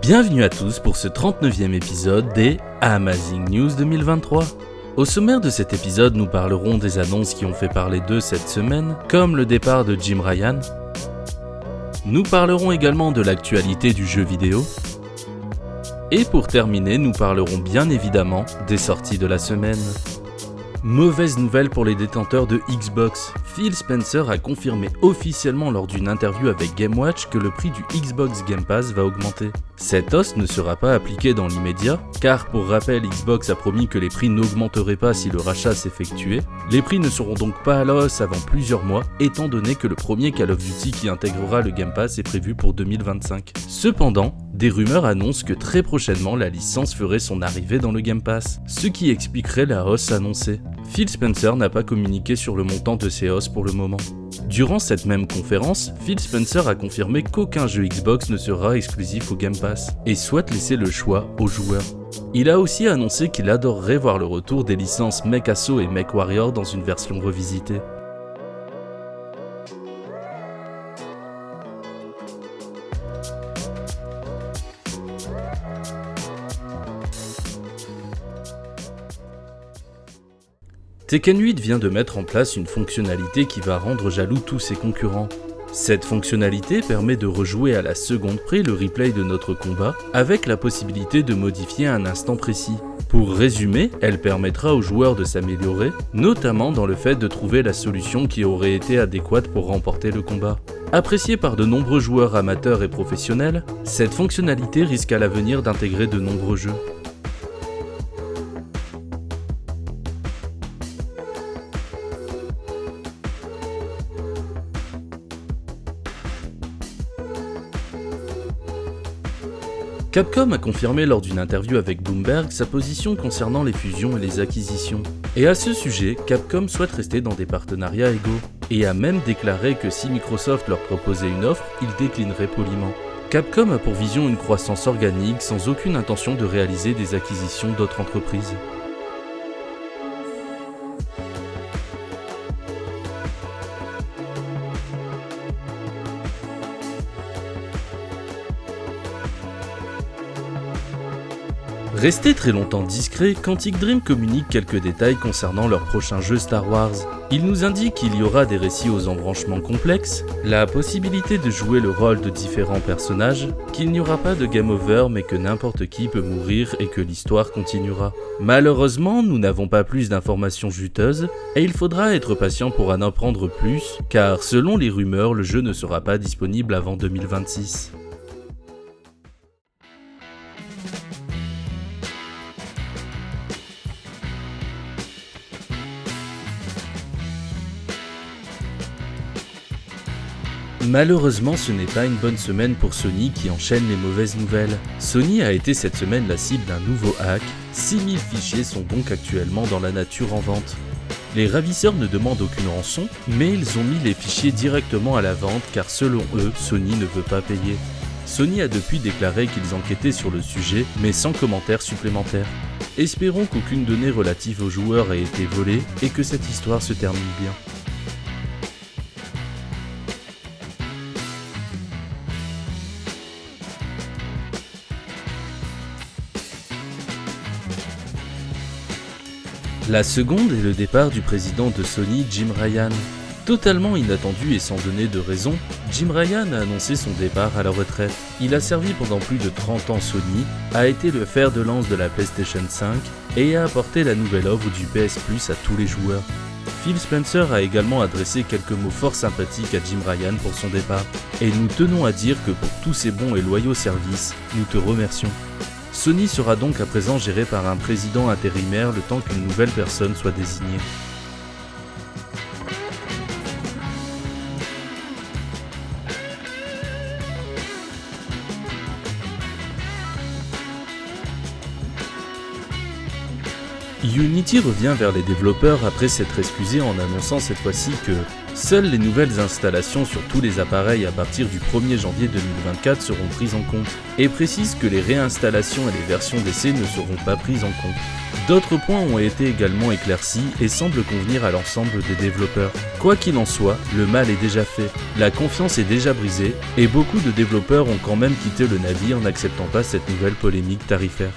Bienvenue à tous pour ce 39e épisode des Amazing News 2023. Au sommaire de cet épisode, nous parlerons des annonces qui ont fait parler d'eux cette semaine, comme le départ de Jim Ryan. Nous parlerons également de l'actualité du jeu vidéo. Et pour terminer, nous parlerons bien évidemment des sorties de la semaine. Mauvaise nouvelle pour les détenteurs de Xbox. Phil Spencer a confirmé officiellement lors d'une interview avec GameWatch que le prix du Xbox Game Pass va augmenter. Cette hausse ne sera pas appliquée dans l'immédiat, car pour rappel, Xbox a promis que les prix n'augmenteraient pas si le rachat s'effectuait. Les prix ne seront donc pas à la hausse avant plusieurs mois, étant donné que le premier Call of Duty qui intégrera le Game Pass est prévu pour 2025. Cependant, des rumeurs annoncent que très prochainement la licence ferait son arrivée dans le Game Pass, ce qui expliquerait la hausse annoncée. Phil Spencer n'a pas communiqué sur le montant de ces hausses pour le moment. Durant cette même conférence, Phil Spencer a confirmé qu'aucun jeu Xbox ne sera exclusif au Game Pass, et souhaite laisser le choix aux joueurs. Il a aussi annoncé qu'il adorerait voir le retour des licences Mech Assault et Mech Warrior dans une version revisitée. Tekken 8 vient de mettre en place une fonctionnalité qui va rendre jaloux tous ses concurrents. Cette fonctionnalité permet de rejouer à la seconde près le replay de notre combat, avec la possibilité de modifier un instant précis. Pour résumer, elle permettra aux joueurs de s'améliorer, notamment dans le fait de trouver la solution qui aurait été adéquate pour remporter le combat. Appréciée par de nombreux joueurs amateurs et professionnels, cette fonctionnalité risque à l'avenir d'intégrer de nombreux jeux. Capcom a confirmé lors d'une interview avec Bloomberg sa position concernant les fusions et les acquisitions. Et à ce sujet, Capcom souhaite rester dans des partenariats égaux, et a même déclaré que si Microsoft leur proposait une offre, ils déclineraient poliment. Capcom a pour vision une croissance organique sans aucune intention de réaliser des acquisitions d'autres entreprises. Resté très longtemps discret, Quantic Dream communique quelques détails concernant leur prochain jeu Star Wars. Il nous indique qu'il y aura des récits aux embranchements complexes, la possibilité de jouer le rôle de différents personnages, qu'il n'y aura pas de game over mais que n'importe qui peut mourir et que l'histoire continuera. Malheureusement, nous n'avons pas plus d'informations juteuses, et il faudra être patient pour en apprendre plus, car selon les rumeurs, le jeu ne sera pas disponible avant 2026. Malheureusement, ce n'est pas une bonne semaine pour Sony qui enchaîne les mauvaises nouvelles. Sony a été cette semaine la cible d'un nouveau hack, 6000 fichiers sont donc actuellement dans la nature en vente. Les ravisseurs ne demandent aucune rançon, mais ils ont mis les fichiers directement à la vente car selon eux, Sony ne veut pas payer. Sony a depuis déclaré qu'ils enquêtaient sur le sujet, mais sans commentaire supplémentaire. Espérons qu'aucune donnée relative aux joueurs ait été volée et que cette histoire se termine bien. La seconde est le départ du président de Sony, Jim Ryan. Totalement inattendu et sans donner de raison, Jim Ryan a annoncé son départ à la retraite. Il a servi pendant plus de 30 ans Sony, a été le fer de lance de la PlayStation 5 et a apporté la nouvelle offre du PS Plus à tous les joueurs. Phil Spencer a également adressé quelques mots fort sympathiques à Jim Ryan pour son départ. Et nous tenons à dire que pour tous ces bons et loyaux services, nous te remercions. Sony sera donc à présent géré par un président intérimaire le temps qu'une nouvelle personne soit désignée. Unity revient vers les développeurs après s'être excusé en annonçant cette fois-ci que Seules les nouvelles installations sur tous les appareils à partir du 1er janvier 2024 seront prises en compte, et précise que les réinstallations et les versions d'essai ne seront pas prises en compte. D'autres points ont été également éclaircis et semblent convenir à l'ensemble des développeurs. Quoi qu'il en soit, le mal est déjà fait, la confiance est déjà brisée, et beaucoup de développeurs ont quand même quitté le navire n'acceptant pas cette nouvelle polémique tarifaire.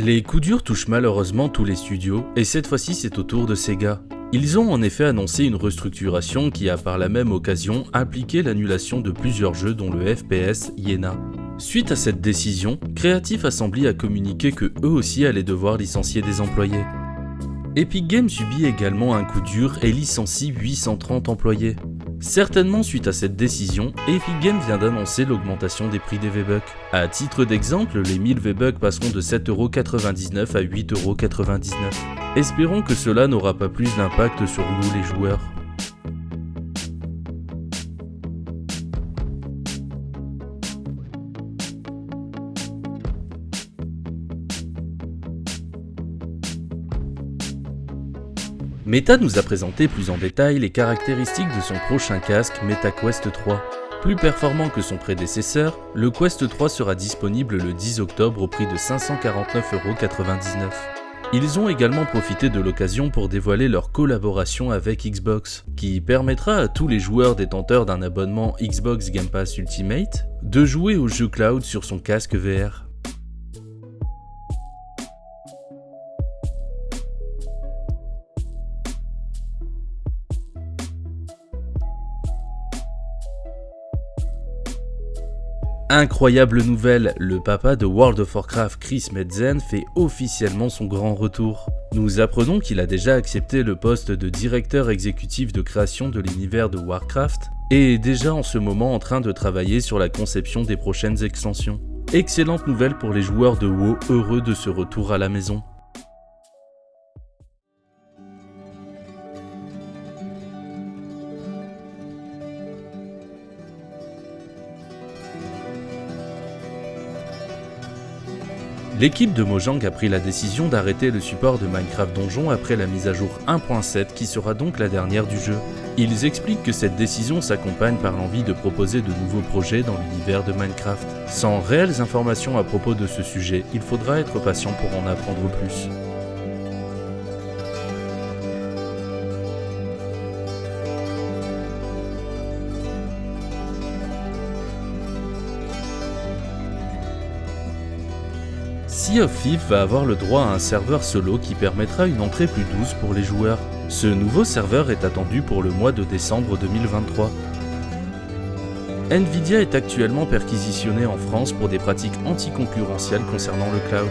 Les coups durs touchent malheureusement tous les studios, et cette fois-ci c'est au tour de Sega. Ils ont en effet annoncé une restructuration qui a par la même occasion impliqué l'annulation de plusieurs jeux dont le FPS Yena. Suite à cette décision, Creative Assembly a communiqué que eux aussi allaient devoir licencier des employés. Epic Games subit également un coup dur et licencie 830 employés. Certainement suite à cette décision, Epic Games vient d'annoncer l'augmentation des prix des V-Bucks. À titre d'exemple, les 1000 V-Bucks passeront de 7,99€ à 8,99€. Espérons que cela n'aura pas plus d'impact sur nous les joueurs. Meta nous a présenté plus en détail les caractéristiques de son prochain casque MetaQuest 3. Plus performant que son prédécesseur, le Quest 3 sera disponible le 10 octobre au prix de 549,99€. Ils ont également profité de l'occasion pour dévoiler leur collaboration avec Xbox, qui permettra à tous les joueurs détenteurs d'un abonnement Xbox Game Pass Ultimate de jouer aux jeux cloud sur son casque VR. Incroyable nouvelle, le papa de World of Warcraft Chris Metzen fait officiellement son grand retour. Nous apprenons qu'il a déjà accepté le poste de directeur exécutif de création de l'univers de Warcraft et est déjà en ce moment en train de travailler sur la conception des prochaines extensions. Excellente nouvelle pour les joueurs de WoW heureux de ce retour à la maison. L'équipe de Mojang a pris la décision d'arrêter le support de Minecraft Donjon après la mise à jour 1.7 qui sera donc la dernière du jeu. Ils expliquent que cette décision s'accompagne par l'envie de proposer de nouveaux projets dans l'univers de Minecraft. Sans réelles informations à propos de ce sujet, il faudra être patient pour en apprendre plus. Sea of Thieves va avoir le droit à un serveur solo qui permettra une entrée plus douce pour les joueurs. Ce nouveau serveur est attendu pour le mois de décembre 2023. Nvidia est actuellement perquisitionné en France pour des pratiques anticoncurrentielles concernant le cloud.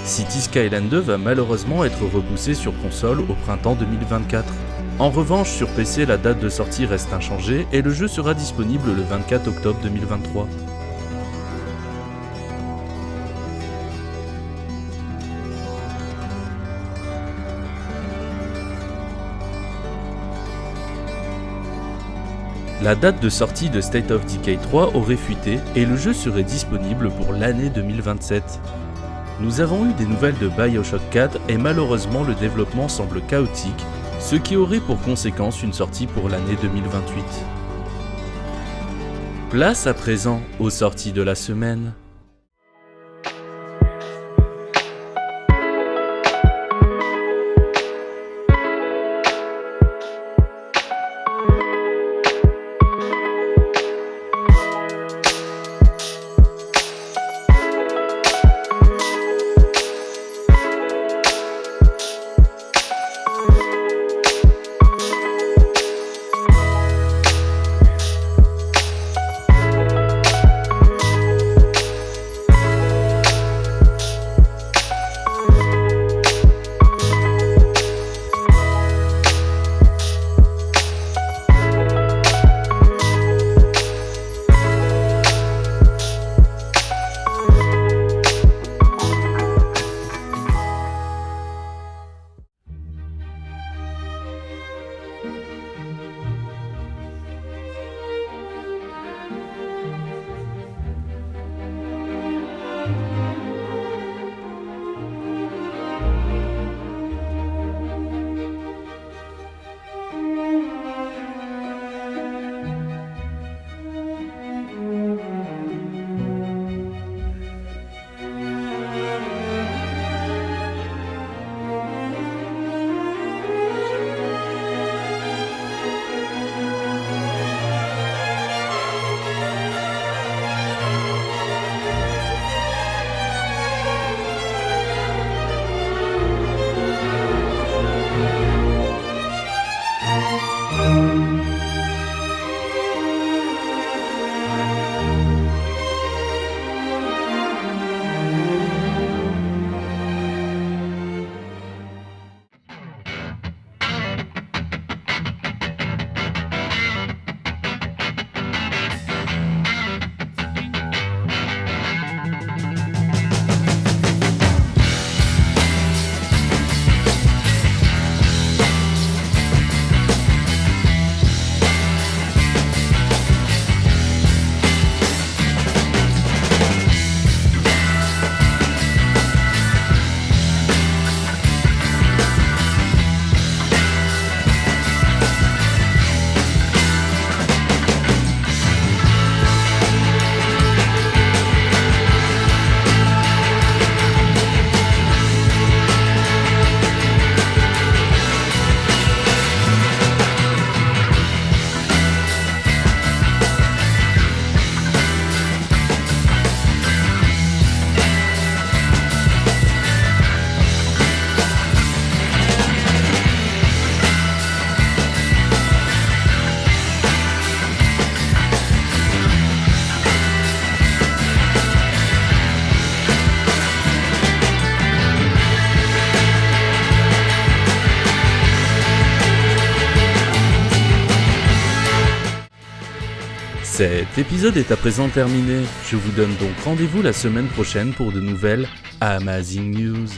Cities Skyline 2 va malheureusement être repoussé sur console au printemps 2024. En revanche, sur PC, la date de sortie reste inchangée et le jeu sera disponible le 24 octobre 2023. La date de sortie de State of Decay 3 aurait fuité et le jeu serait disponible pour l'année 2027. Nous avons eu des nouvelles de BioShock 4 et malheureusement le développement semble chaotique, ce qui aurait pour conséquence une sortie pour l'année 2028. Place à présent aux sorties de la semaine. Cet épisode est à présent terminé. Je vous donne donc rendez-vous la semaine prochaine pour de nouvelles Amazing News.